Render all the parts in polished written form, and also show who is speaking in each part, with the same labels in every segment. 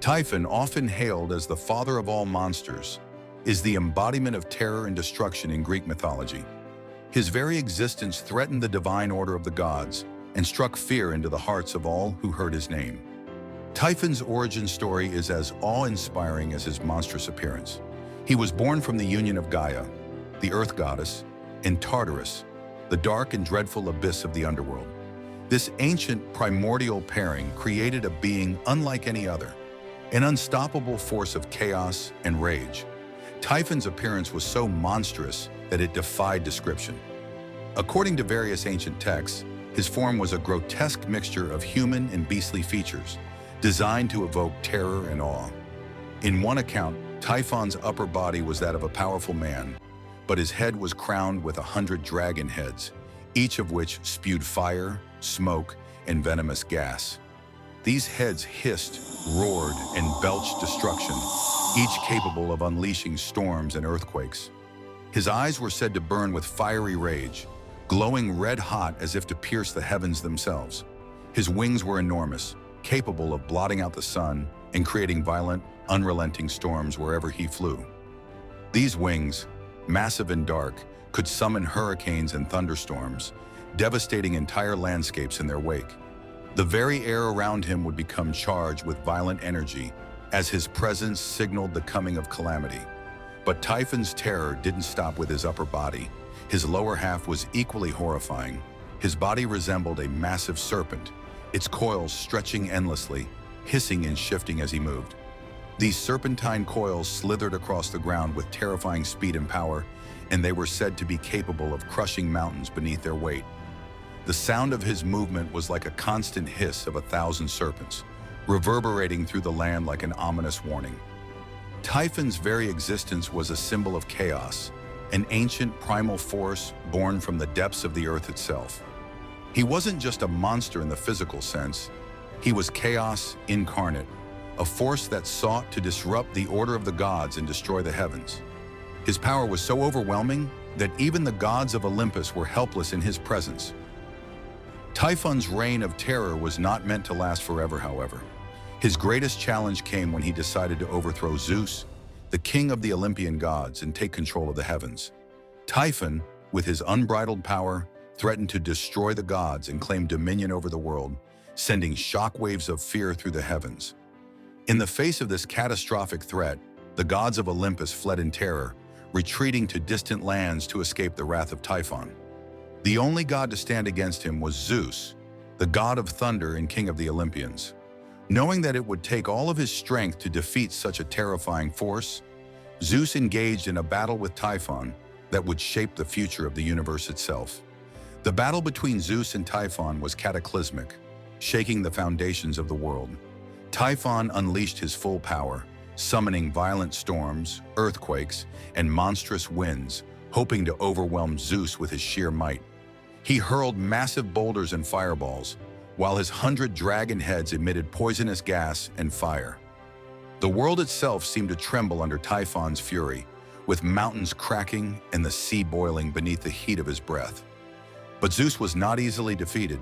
Speaker 1: Typhon, often hailed as the father of all monsters, is the embodiment of terror and destruction in Greek mythology. His very existence threatened the divine order of the gods and struck fear into the hearts of all who heard his name. Typhon's origin story is as awe-inspiring as his monstrous appearance. He was born from the union of Gaia, the earth goddess, and Tartarus, the dark and dreadful abyss of the underworld. This ancient primordial pairing created a being unlike any other, an unstoppable force of chaos and rage. Typhon's appearance was so monstrous that it defied description. According to various ancient texts, his form was a grotesque mixture of human and beastly features, designed to evoke terror and awe. In one account, Typhon's upper body was that of a powerful man, but his head was crowned with 100 dragon heads, each of which spewed fire, smoke, and venomous gas. These heads hissed, roared, and belched destruction, each capable of unleashing storms and earthquakes. His eyes were said to burn with fiery rage, glowing red-hot as if to pierce the heavens themselves. His wings were enormous, capable of blotting out the sun and creating violent, unrelenting storms wherever he flew. These wings, massive and dark, could summon hurricanes and thunderstorms, devastating entire landscapes in their wake. The very air around him would become charged with violent energy as his presence signaled the coming of calamity. But Typhon's terror didn't stop with his upper body. His lower half was equally horrifying. His body resembled a massive serpent, its coils stretching endlessly, hissing and shifting as he moved. These serpentine coils slithered across the ground with terrifying speed and power, and they were said to be capable of crushing mountains beneath their weight. The sound of his movement was like a constant hiss of 1,000 serpents, reverberating through the land like an ominous warning. Typhon's very existence was a symbol of chaos, an ancient primal force born from the depths of the earth itself. He wasn't just a monster in the physical sense, he was chaos incarnate, a force that sought to disrupt the order of the gods and destroy the heavens. His power was so overwhelming that even the gods of Olympus were helpless in his presence. Typhon's reign of terror was not meant to last forever, however. His greatest challenge came when he decided to overthrow Zeus, the king of the Olympian gods, and take control of the heavens. Typhon, with his unbridled power, threatened to destroy the gods and claim dominion over the world, sending shockwaves of fear through the heavens. In the face of this catastrophic threat, the gods of Olympus fled in terror, retreating to distant lands to escape the wrath of Typhon. The only god to stand against him was Zeus, the god of thunder and king of the Olympians. Knowing that it would take all of his strength to defeat such a terrifying force, Zeus engaged in a battle with Typhon that would shape the future of the universe itself. The battle between Zeus and Typhon was cataclysmic, shaking the foundations of the world. Typhon unleashed his full power, summoning violent storms, earthquakes, and monstrous winds, hoping to overwhelm Zeus with his sheer might. He hurled massive boulders and fireballs, while his 100 dragon heads emitted poisonous gas and fire. The world itself seemed to tremble under Typhon's fury, with mountains cracking and the sea boiling beneath the heat of his breath. But Zeus was not easily defeated.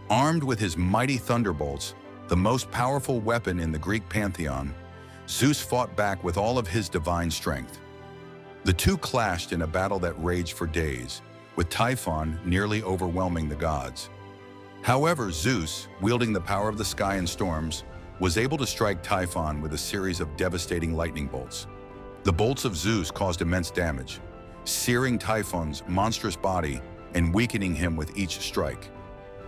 Speaker 1: Armed with his mighty thunderbolts, the most powerful weapon in the Greek pantheon, Zeus fought back with all of his divine strength. The two clashed in a battle that raged for days, with Typhon nearly overwhelming the gods. However, Zeus, wielding the power of the sky and storms, was able to strike Typhon with a series of devastating lightning bolts. The bolts of Zeus caused immense damage, searing Typhon's monstrous body and weakening him with each strike.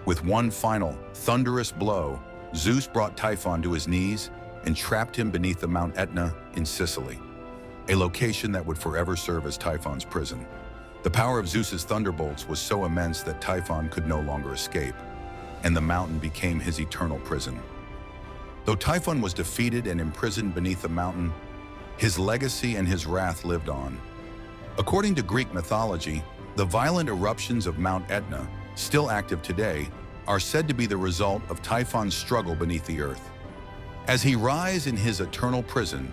Speaker 1: With one final, thunderous blow, Zeus brought Typhon to his knees and trapped him beneath the Mount Etna in Sicily, a location that would forever serve as Typhon's prison. The power of Zeus's thunderbolts was so immense that Typhon could no longer escape, and the mountain became his eternal prison. Though Typhon was defeated and imprisoned beneath the mountain, his legacy and his wrath lived on. According to Greek mythology, the violent eruptions of Mount Etna, still active today, are said to be the result of Typhon's struggle beneath the earth. As he writhes in his eternal prison,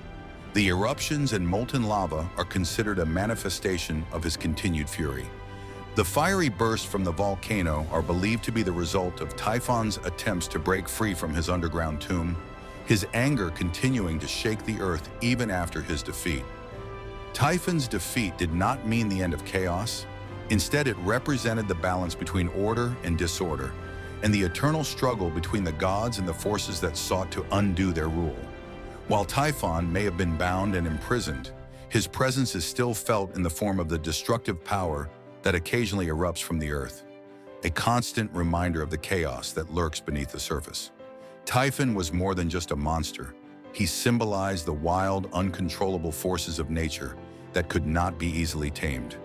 Speaker 1: the eruptions and molten lava are considered a manifestation of his continued fury. The fiery bursts from the volcano are believed to be the result of Typhon's attempts to break free from his underground tomb, his anger continuing to shake the earth even after his defeat. Typhon's defeat did not mean the end of chaos. Instead, it represented the balance between order and disorder, and the eternal struggle between the gods and the forces that sought to undo their rule. While Typhon may have been bound and imprisoned, his presence is still felt in the form of the destructive power that occasionally erupts from the earth, a constant reminder of the chaos that lurks beneath the surface. Typhon was more than just a monster. He symbolized the wild, uncontrollable forces of nature that could not be easily tamed.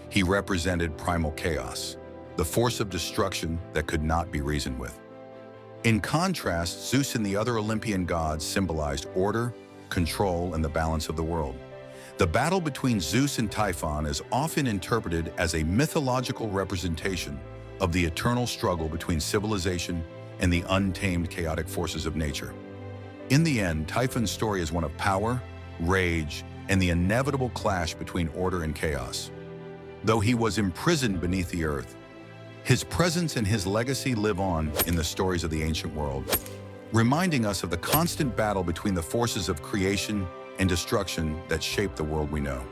Speaker 1: He represented primal chaos, the force of destruction that could not be reasoned with. In contrast, Zeus and the other Olympian gods symbolized order, control, and the balance of the world. The battle between Zeus and Typhon is often interpreted as a mythological representation of the eternal struggle between civilization and the untamed chaotic forces of nature. In the end, Typhon's story is one of power, rage, and the inevitable clash between order and chaos. Though he was imprisoned beneath the earth, his presence and his legacy live on in the stories of the ancient world, reminding us of the constant battle between the forces of creation and destruction that shape the world we know.